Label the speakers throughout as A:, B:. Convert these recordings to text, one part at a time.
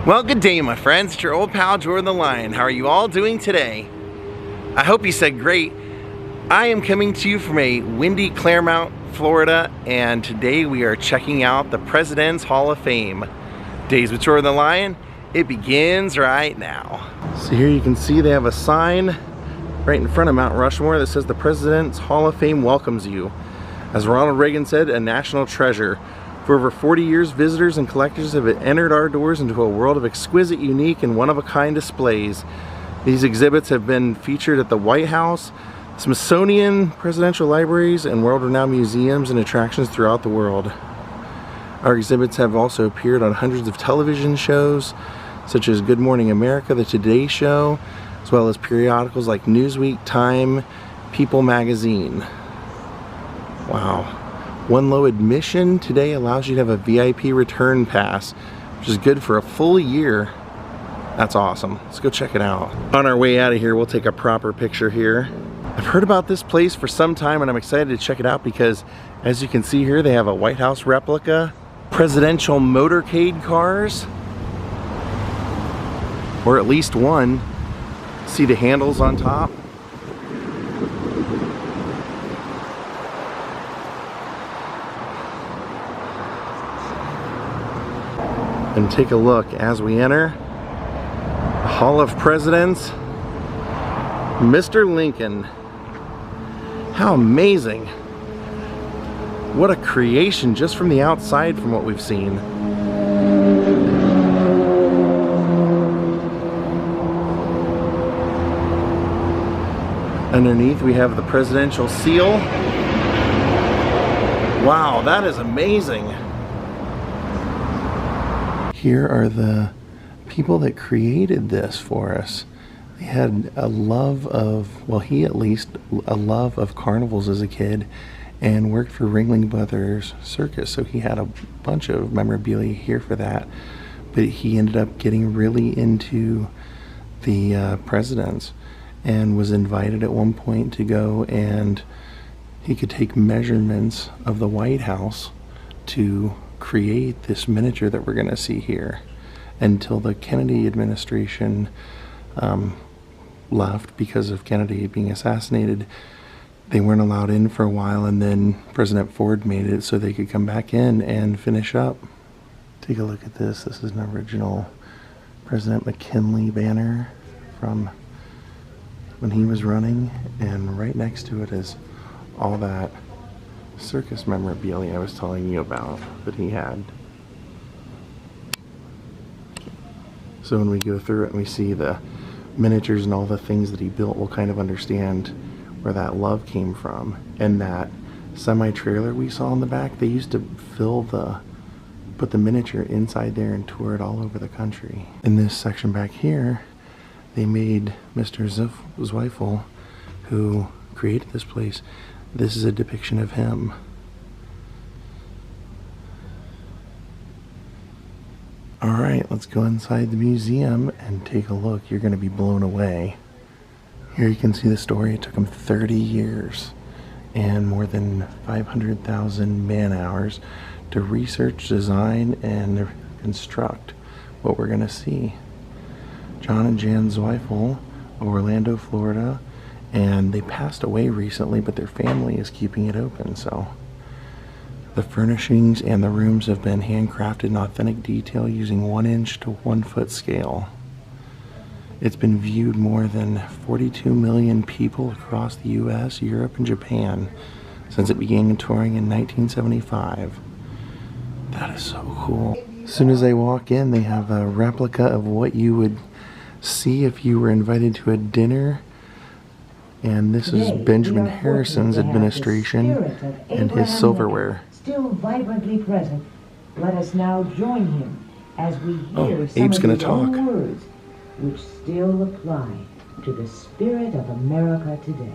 A: Well, good day, my friends. It's your old pal, Jordan the Lion. How are you all doing today? I hope you said great. I am coming to you from a windy Claremont, Florida, and today we are checking out the President's Hall of Fame. Daze with Jordan the Lion. It begins right now. So here you can see they have a sign right in front of Mount Rushmore that says the President's Hall of Fame welcomes you. As Ronald Reagan said, a national treasure. For over 40 years, visitors and collectors have entered our doors into a world of exquisite, unique, and one-of-a-kind displays. These exhibits have been featured at the White House, Smithsonian, presidential libraries, and world-renowned museums and attractions throughout the world. Our exhibits have also appeared on hundreds of television shows, such as Good Morning America, The Today Show, as well as periodicals like Newsweek, Time, People magazine. Wow. One low admission today allows you to have a VIP return pass, which is good for a full year. That's awesome. Let's go check it out. On our way out of here, we'll take a proper picture here. I've heard about this place for some time and I'm excited to check it out because, as you can see here, they have a White House replica, presidential motorcade cars, or at least one. See the handles on top? And take a look as we enter the Hall of Presidents. Mr. Lincoln. How amazing. What a creation just from the outside from what we've seen. Underneath we have the presidential seal. Wow, that is amazing. Here are the people that created this for us. They had a love of, well, he at least, a love of carnivals as a kid and worked for Ringling Brothers Circus, so he had a bunch of memorabilia here for that. But he ended up getting really into the presidents and was invited at one point to go, and he could take measurements of the White House to create this miniature that we're going to see here. Until the Kennedy administration left because of Kennedy being assassinated, they weren't allowed in for a while, and then President Ford made it so they could come back in and finish up. Take a look at this. This is an original President McKinley banner from when he was running, and right next to it is all that circus memorabilia I was telling you about that he had. So when we go through it and we see the miniatures and all the things that he built, we'll kind of understand where that love came from. And that semi-trailer we saw in the back, they used to put the miniature inside there and tour it all over the country. In this section back here, they made Mr. Zweifel, who created this place. This is a depiction of him. Alright, let's go inside the museum and take a look. You're going to be blown away. Here you can see the story. It took him 30 years and more than 500,000 man-hours to research, design, and construct what we're going to see. John and Jan Zweifel of Orlando, Florida, and they passed away recently, but their family is keeping it open. So the furnishings and the rooms have been handcrafted in authentic detail using 1-inch to 1-foot scale. It's been viewed more than 42 million people across the US, Europe, and Japan since it began touring in 1975. That is so cool. As soon as I walk in, they have a replica of what you would see if you were invited to a dinner. And this is Benjamin Harrison's administration and his silverware.
B: Still vibrantly present, let us now join him as we hear some
A: Abe's
B: of
A: gonna
B: his
A: talk.
B: own words which still apply to the spirit of America today.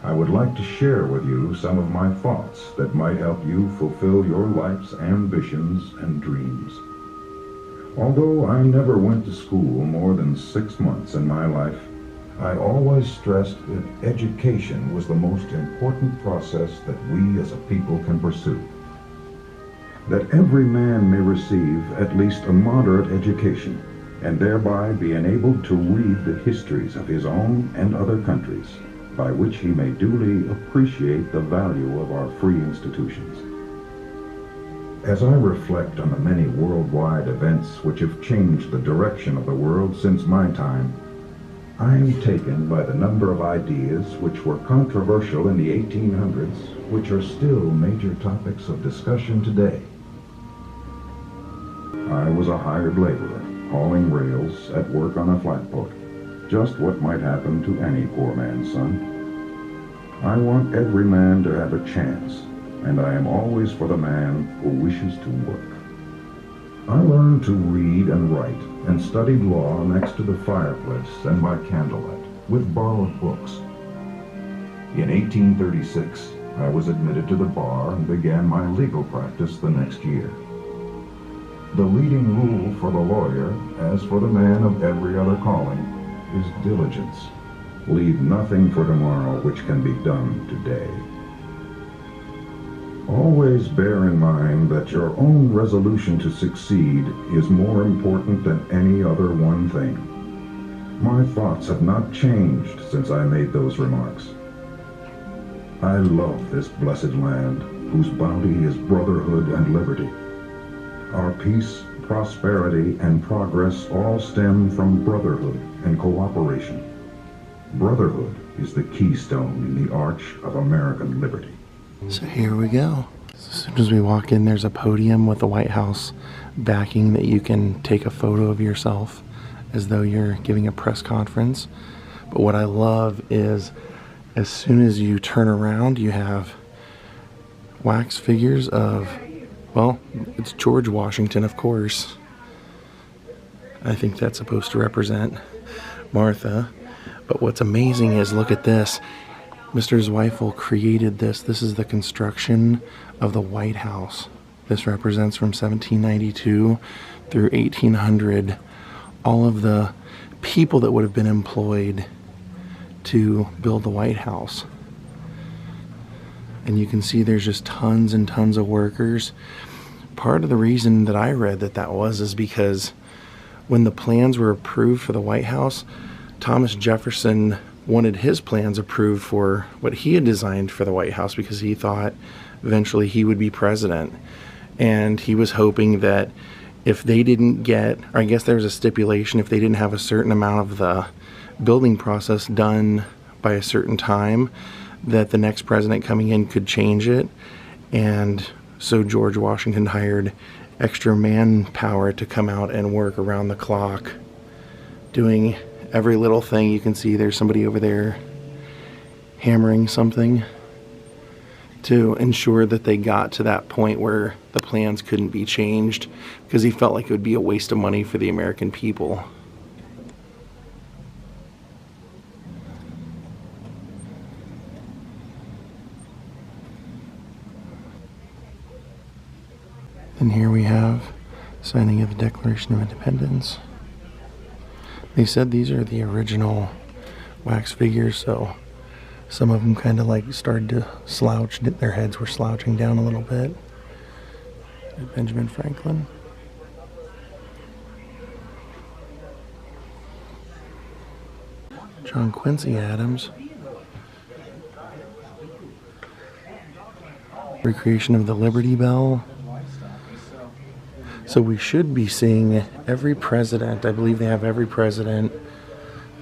C: I would like to share with you some of my thoughts that might help you fulfill your life's ambitions and dreams. Although I never went to school more than 6 months in my life, I always stressed that education was the most important process that we as a people can pursue. that every man may receive at least a moderate education, and thereby be enabled to read the histories of his own and other countries, by which he may duly appreciate the value of our free institutions. As I reflect on the many worldwide events which have changed the direction of the world since my time, I am taken by the number of ideas which were controversial in the 1800s, which are still major topics of discussion today. I was a hired laborer, hauling rails at work on a flatboat, just what might happen to any poor man's son. I want every man to have a chance, and I am always for the man who wishes to work. I learned to read and write and studied law next to the fireplace and by candlelight, with borrowed books. In 1836, I was admitted to the bar and began my legal practice the next year. The leading rule for the lawyer, as for the man of every other calling, is diligence. Leave nothing for tomorrow which can be done today. Always bear in mind that your own resolution to succeed is more important than any other one thing. My thoughts have not changed since I made those remarks. I love this blessed land, whose bounty is brotherhood and liberty. Our peace, prosperity, and progress all stem from brotherhood and cooperation. Brotherhood is the keystone in the arch of American liberty.
A: So here we go. As soon as we walk in, there's a podium with the White House backing that you can take a photo of yourself as though you're giving a press conference. But what I love is as soon as you turn around, you have wax figures of, well, it's George Washington, of course. I think that's supposed to represent Martha. But what's amazing is, look at this. Mr. Zweifel created this. This is the construction of the White House. This represents from 1792 through 1800 all of the people that would have been employed to build the White House. And you can see there's just tons and tons of workers. Part of the reason that I read that was is because when the plans were approved for the White House, Thomas Jefferson wanted his plans approved for what he had designed for the White House because he thought eventually he would be president. And he was hoping that if they didn't get, or I guess there was a stipulation, if they didn't have a certain amount of the building process done by a certain time, that the next president coming in could change it. And so George Washington hired extra manpower to come out and work around the clock, doing every little thing. You can see there's somebody over there hammering something to ensure that they got to that point where the plans couldn't be changed, because he felt like it would be a waste of money for the American people. And here we have signing of the Declaration of Independence. They said these are the original wax figures, so some of them kind of like started to slouch. Their heads were slouching down a little bit. Benjamin Franklin. John Quincy Adams. Recreation of the Liberty Bell. So we should be seeing every president. I believe they have every president,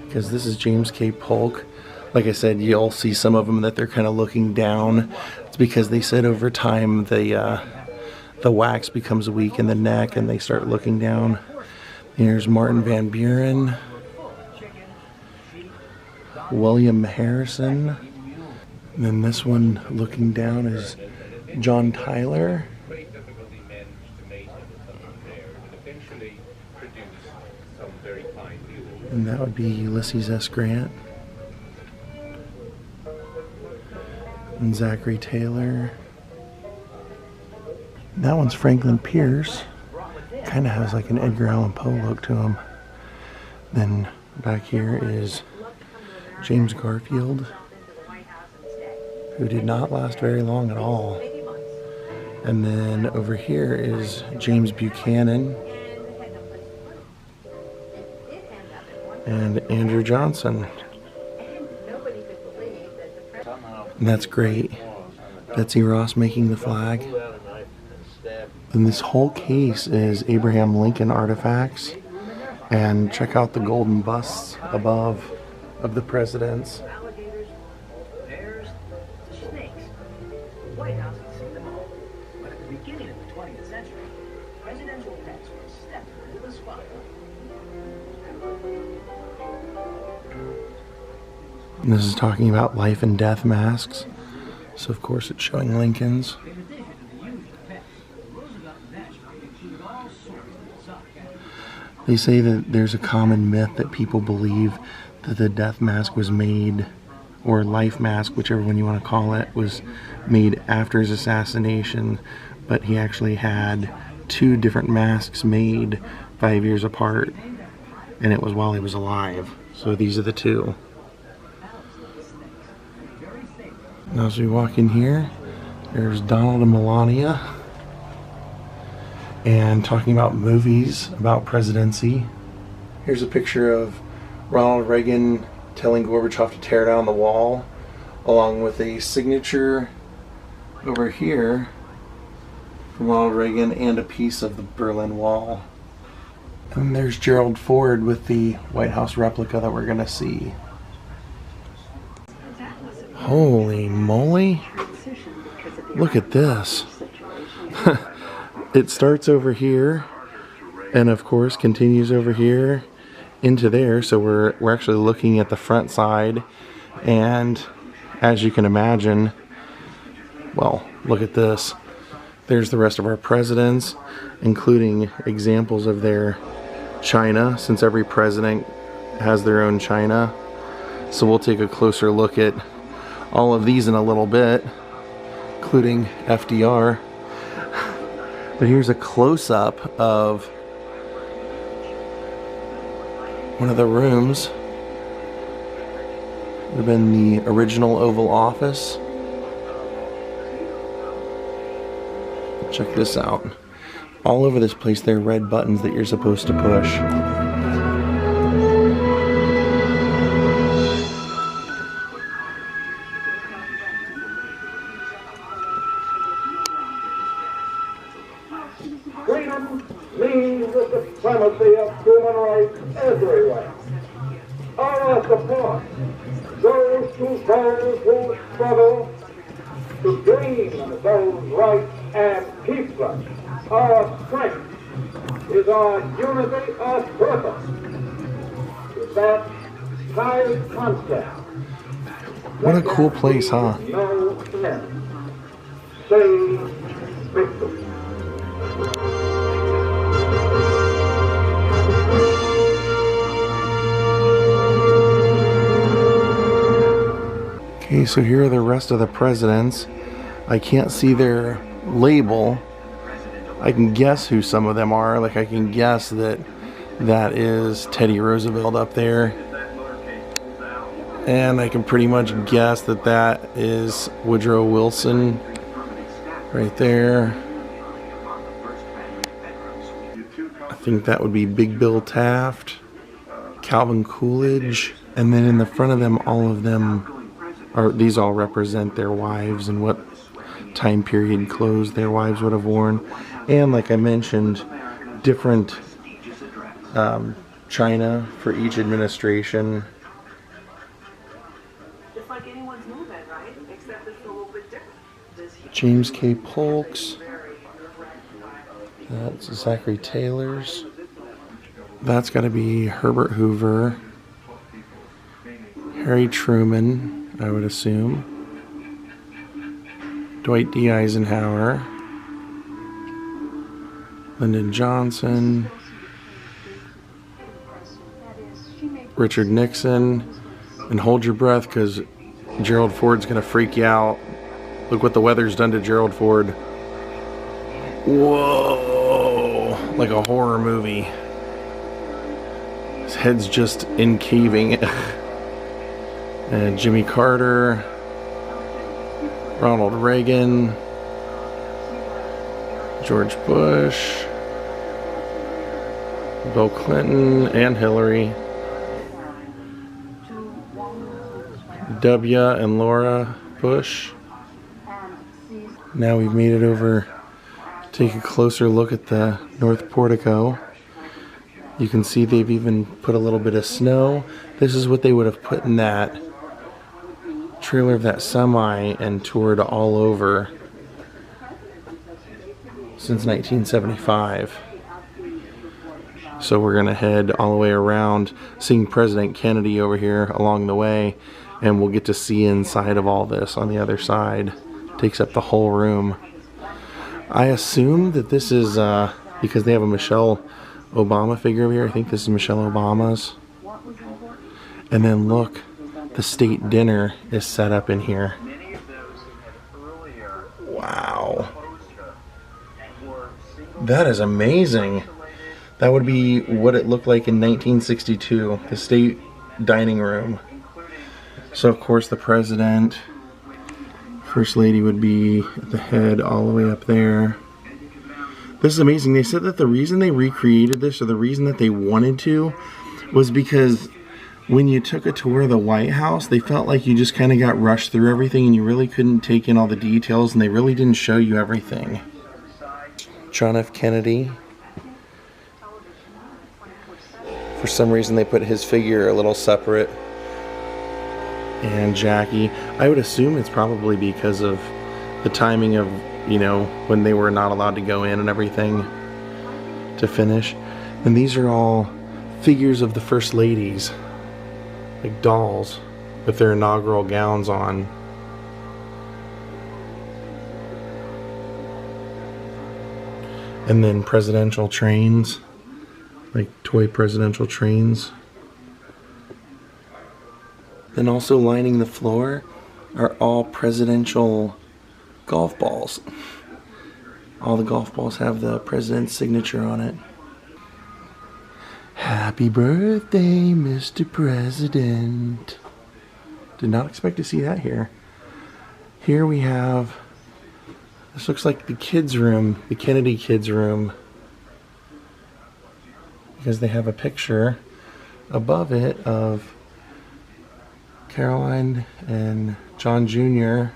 A: because this is James K. Polk. Like I said, you'll see some of them that they're kind of looking down. It's because they said over time the wax becomes weak in the neck and they start looking down. Here's Martin Van Buren, William Harrison. And then this one looking down is John Tyler. And that would be Ulysses S. Grant. And Zachary Taylor. And that one's Franklin Pierce. Kind of has like an Edgar Allan Poe look to him. Then back here is James Garfield, who did not last very long at all. And then over here is James Buchanan and Andrew Johnson. And that's great. Betsy Ross making the flag. And this whole case is Abraham Lincoln artifacts. And check out the golden busts above of the presidents.
D: Bears, snakes. The White House can see them all. But at the beginning of the 20th century, presidential pets were a step into the spotlight.
A: And this is talking about life and death masks. So of course it's showing Lincoln's. They say that there's a common myth that people believe that the death mask was made, or life mask, whichever one you want to call it, was made after his assassination, but he actually had 2 different masks made 5 years apart, and it was while he was alive. So these are the 2. Now as we walk in here, there's Donald and Melania, and talking about movies about presidency. Here's a picture of Ronald Reagan telling Gorbachev to tear down the wall, along with a signature over here from Ronald Reagan and a piece of the Berlin Wall. And there's Gerald Ford with the White House replica that we're gonna see. Holy moly! Look at this. It starts over here and of course continues over here into there, so we're actually looking at the front side, and as you can imagine, well, look at this. There's the rest of our presidents, including examples of their china, since every president has their own china. So we'll take a closer look at all of these in a little bit, including FDR. But here's a close-up of one of the rooms. Would have been the original Oval Office. Check this out. All over this place there are red buttons that you're supposed to push.
E: Freedom means the supremacy of human rights everywhere. Our support goes to those who struggle to gain those rights and keep them. Our strength is our unity of purpose. With that high concept.
A: What a cool place, huh?
E: No end. Say victory.
A: Okay, so here are the rest of the presidents. I can't see their label. I can guess who some of them are. Like, I can guess that that is Teddy Roosevelt up there. And I can pretty much guess that that is Woodrow Wilson right there. I think that would be Big Bill Taft, Calvin Coolidge, and then in the front of them, all of them are, these all represent their wives and what time period clothes their wives would have worn. And like I mentioned, different china for each administration.
D: Just like anyone's movement, right? Except it's a little bit different.
A: James K. Polk's. That's Zachary Taylor's. That's got to be Herbert Hoover. Harry Truman, I would assume. Dwight D. Eisenhower. Lyndon Johnson. Richard Nixon. And hold your breath, because Gerald Ford's going to freak you out. Look what the weather's done to Gerald Ford. Whoa! Like a horror movie. His head's just incaving. And Jimmy Carter. Ronald Reagan. George Bush, Bill Clinton, and Hillary. W and Laura Bush. Now we've made it over to take a closer look at the North Portico. You can see they've even put a little bit of snow. This is what they would have put in that trailer of that semi and toured all over since 1975. So we're gonna head all the way around, seeing President Kennedy over here along the way, and we'll get to see inside of all this on the other side. Takes up the whole room. I assume that this is because they have a Michelle Obama figure over here. I think this is Michelle Obama's. And then look, the state dinner is set up in here. Wow. That is amazing. That would be what it looked like in 1962, the state dining room. So of course the president, first lady would be at the head all the way up there. This is amazing. They said that the reason they recreated this, or the reason that they wanted to, was because when you took a tour of the White House, they felt like you just kind of got rushed through everything and you really couldn't take in all the details, and they really didn't show you everything. John F. Kennedy. For some reason they put his figure a little separate. And Jackie. I would assume it's probably because of the timing of, you know, when they were not allowed to go in and everything to finish. And these are all figures of the first ladies, like dolls with their inaugural gowns on. And then presidential trains, like toy presidential trains. Then also lining the floor are all presidential golf balls. All the golf balls have the president's signature on it. Happy birthday, Mr. President. Did not expect to see that here. Here we have, this looks like the kids' room, the Kennedy kids' room. Because they have a picture above it of Caroline and John Jr.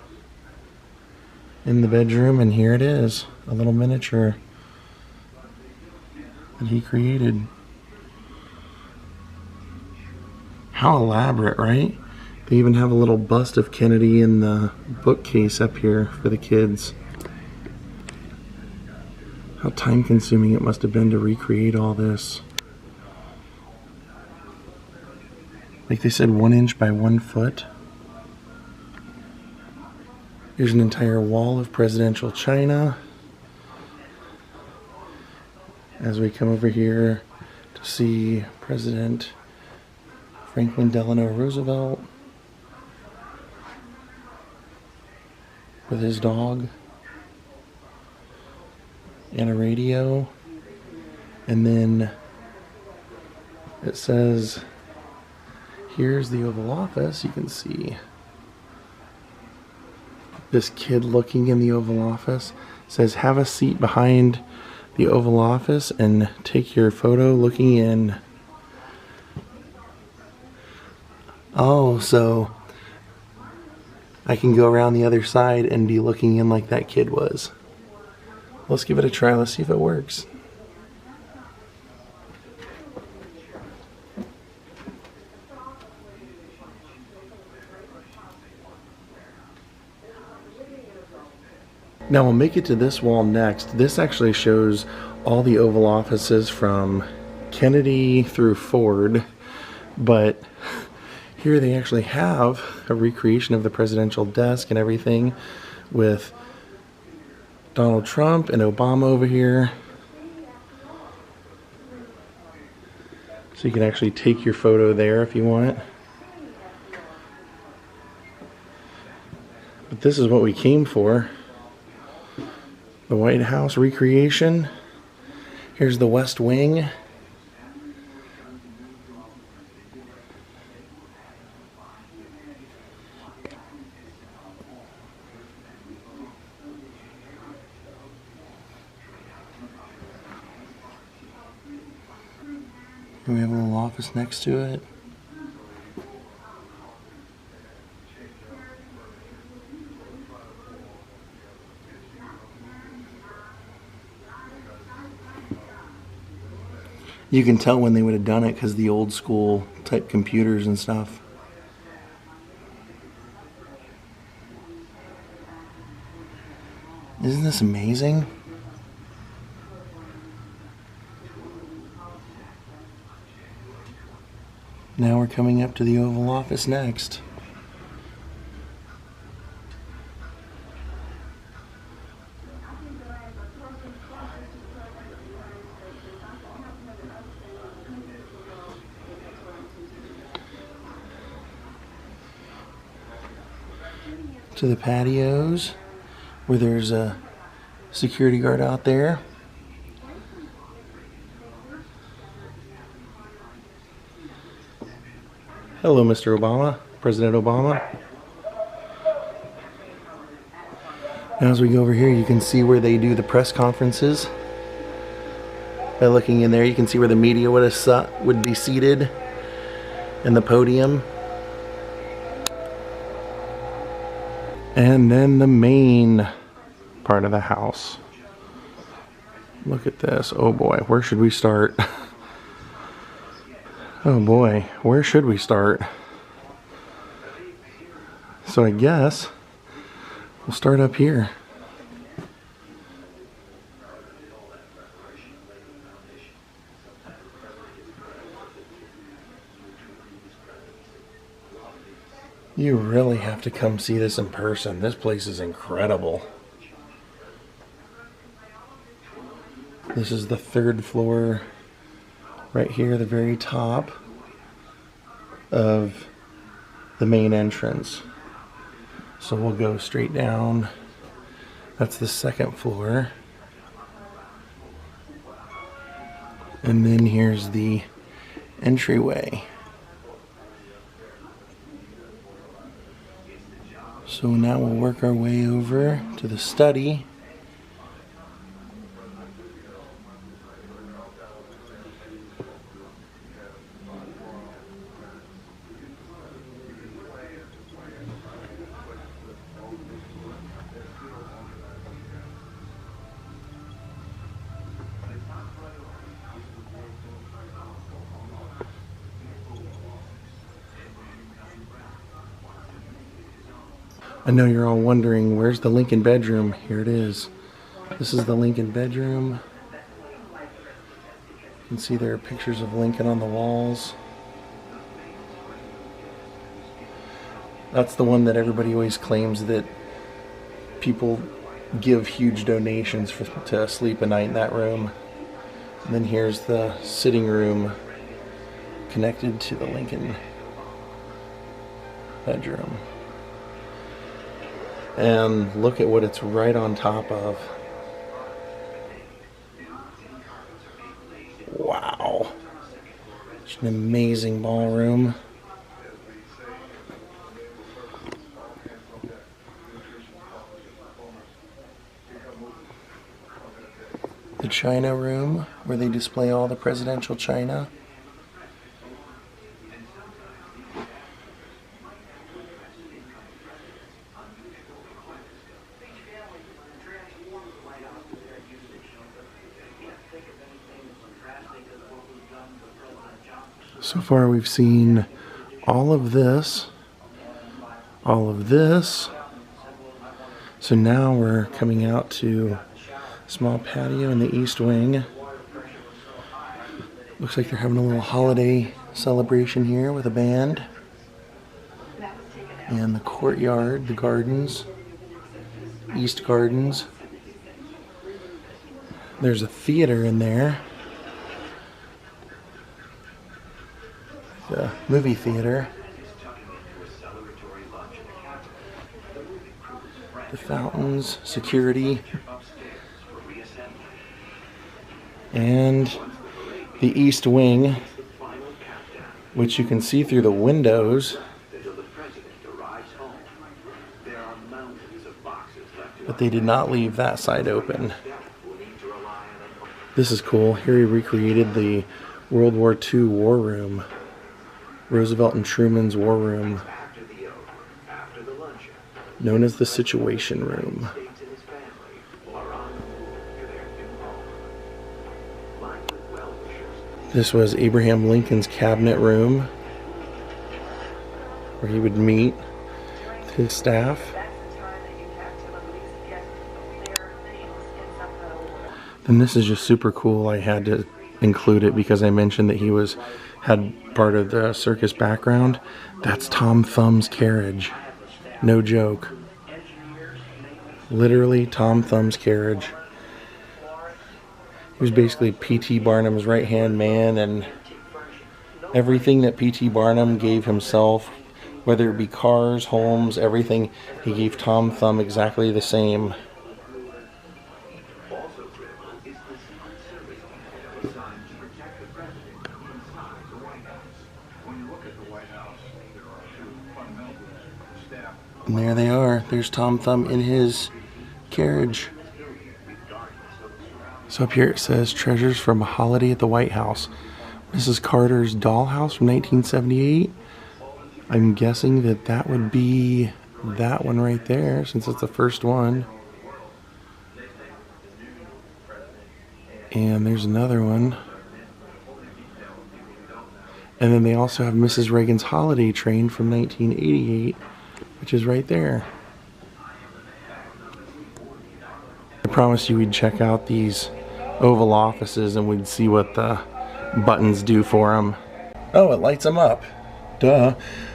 A: in the bedroom, and here it is, a little miniature that he created. How elaborate, right? They even have a little bust of Kennedy in the bookcase up here for the kids. How time consuming it must have been to recreate all this. Like they said, 1 inch by 1 foot. Here's an entire wall of presidential china. As we come over here to see President Franklin Delano Roosevelt with his dog and a radio. And then it says, here's the Oval Office. You can see this kid looking in the Oval Office. It says, have a seat behind the Oval Office and take your photo looking in. Oh, so I can go around the other side and be looking in like that kid was. Let's give it a try. Let's see if it works. Now we'll make it to this wall next. This actually shows all the Oval Offices from Kennedy through Ford, but here they actually have a recreation of the presidential desk and everything with Donald Trump and Obama over here. So you can actually take your photo there if you want. But this is what we came for. The White House recreation. Here's the West Wing. Here we have a little office next to it. You can tell when they would have done it because the old school type computers and stuff. Isn't this amazing? Now we're coming up to the Oval Office next. To the patios where there's a security guard out there. Hello, Mr. Obama, President Obama. Now as we go over here, you can see where they do the press conferences. By looking in there, you can see where the media would be seated in the podium. And then the main part of the house. Look at this. Oh boy, where should we start? Oh boy, where should we start? So I guess we'll start up here. You really have to come see this in person. This place is incredible. This is the 3rd floor right here, the very top of the main entrance. So we'll go straight down. That's the 2nd floor. And then here's the entryway. So now we'll work our way over to the study. I know you're all wondering, where's the Lincoln bedroom? Here it is. This is the Lincoln bedroom. You can see there are pictures of Lincoln on the walls. That's the one that everybody always claims that people give huge donations to sleep a night in that room. And then here's the sitting room connected to the Lincoln bedroom. And look at what it's right on top of. Wow. It's an amazing ballroom. The china room, where they display all the presidential china. So far we've seen all of this, so now we're coming out to a small patio in the east wing. Looks like they're having a little holiday celebration here with a band. And the courtyard, the gardens, East Gardens. There's a theater in there. The movie theater. The fountains, security, and the east wing, which you can see through the windows, but they did not leave that side open. This is cool. Here he recreated the World War II War Room. Roosevelt and Truman's War Room. Known as the Situation Room. This was Abraham Lincoln's cabinet room, where he would meet with his staff. And this is just super cool. I had to include it because I mentioned that he had part of the circus background. That's Tom Thumb's carriage. No joke. Literally Tom Thumb's carriage. He was basically P.T. Barnum's right-hand man, and everything that P.T. Barnum gave himself, whether it be cars, homes, everything, he gave Tom Thumb exactly the same. And there they are. There's Tom Thumb in his carriage. So up here it says, Treasures from a Holiday at the White House. Mrs. Carter's dollhouse from 1978. I'm guessing that that would be that one right there, since it's the first one. And there's another one. And then they also have Mrs. Reagan's Holiday Train from 1988, which is right there. I promised you we'd check out these Oval Offices and we'd see what the buttons do for them. Oh, it lights them up. Duh.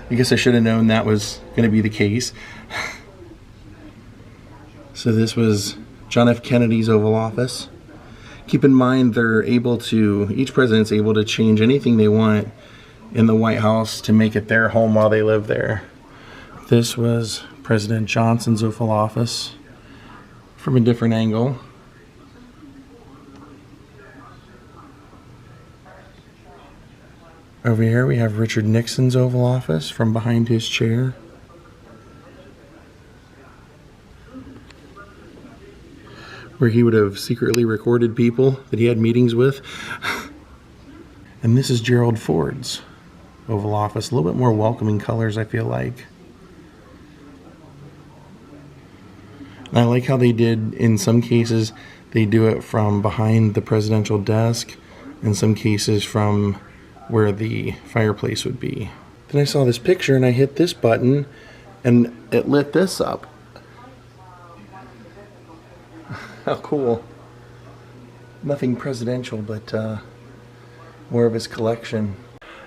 A: I guess I should have known that was going to be the case. So this was John F. Kennedy's Oval Office. Keep in mind each president's able to change anything they want in the White House to make it their home while they live there. This was President Johnson's Oval Office from a different angle. Over here we have Richard Nixon's Oval Office from behind his chair. Where he would have secretly recorded people that he had meetings with. And this is Gerald Ford's Oval Office. A little bit more welcoming colors, I feel like. And I like how they did, in some cases, they do it from behind the presidential desk. In some cases from where the fireplace would be. Then I saw this picture and I hit this button and it lit this up. How cool. Nothing presidential, but more of his collection.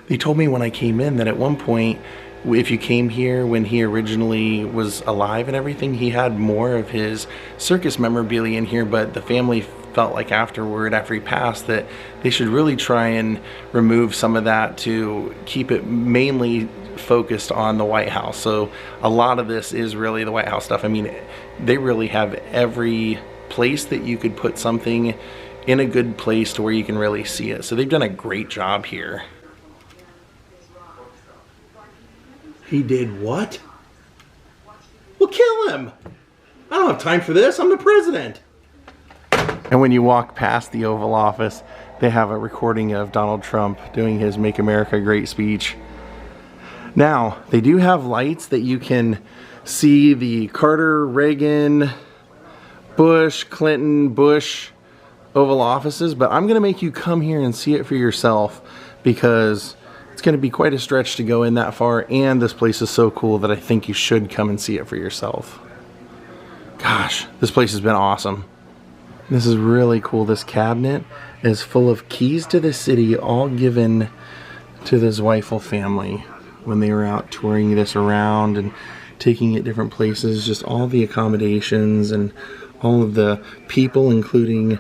A: They told me when I came in that at one point, if you came here when he originally was alive and everything, he had more of his circus memorabilia in here, but the family felt like after he passed, that they should really try and remove some of that to keep it mainly focused on the White House. So a lot of this is really the White House stuff. I mean, they really have every place that you could put something in a good place to where you can really see it. So they've done a great job here. He did what? Well, kill him! I don't have time for this. I'm the president. And when you walk past the Oval Office, they have a recording of Donald Trump doing his Make America Great speech. Now, they do have lights that you can see the Carter, Reagan, Bush, Clinton, Bush Oval Offices, but I'm going to make you come here and see it for yourself because it's going to be quite a stretch to go in that far, and this place is so cool that I think you should come and see it for yourself. Gosh, this place has been awesome. This is really cool. This cabinet is full of keys to the city, all given to the Zweifel family when they were out touring this around and taking it different places. Just all the accommodations and all of the people, including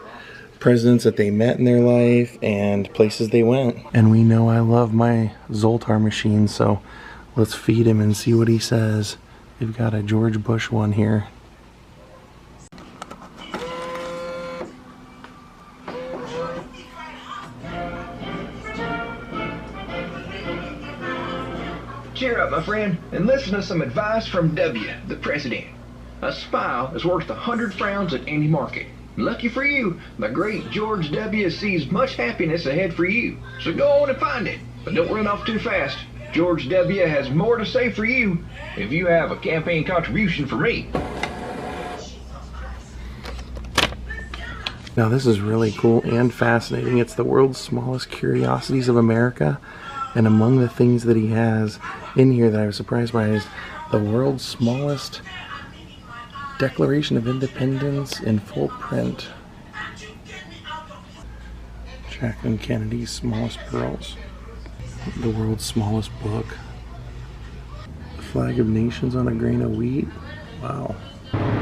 A: presidents that they met in their life and places they went. And we know I love my Zoltar machine, so let's feed him and see what he says. We've got a George Bush one here.
F: Cheer up, my friend, and listen to some advice from W, the president. A spile is worth 100 frowns at any market. Lucky for you, the great George W. sees much happiness ahead for you. So go on and find it, but don't run off too fast. George W. has more to say for you if you have a campaign contribution for me.
A: Now this is really cool and fascinating. It's the world's smallest Curiosities of America. And among the things that he has in here that I was surprised by is the world's smallest Declaration of Independence in full print. Jacqueline Kennedy's smallest pearls. The world's smallest book. The flag of nations on a grain of wheat. Wow.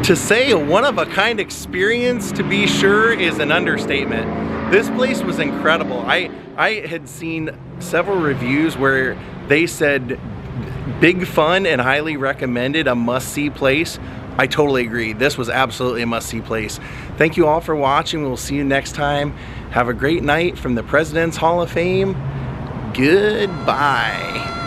A: To say a one-of-a-kind experience, to be sure, is an understatement. This place was incredible. I had seen several reviews where they said big fun and highly recommended, a must-see place. I totally agree. This was absolutely a must-see place. Thank you all for watching. We'll see you next time. Have a great night from the President's Hall of Fame. Goodbye.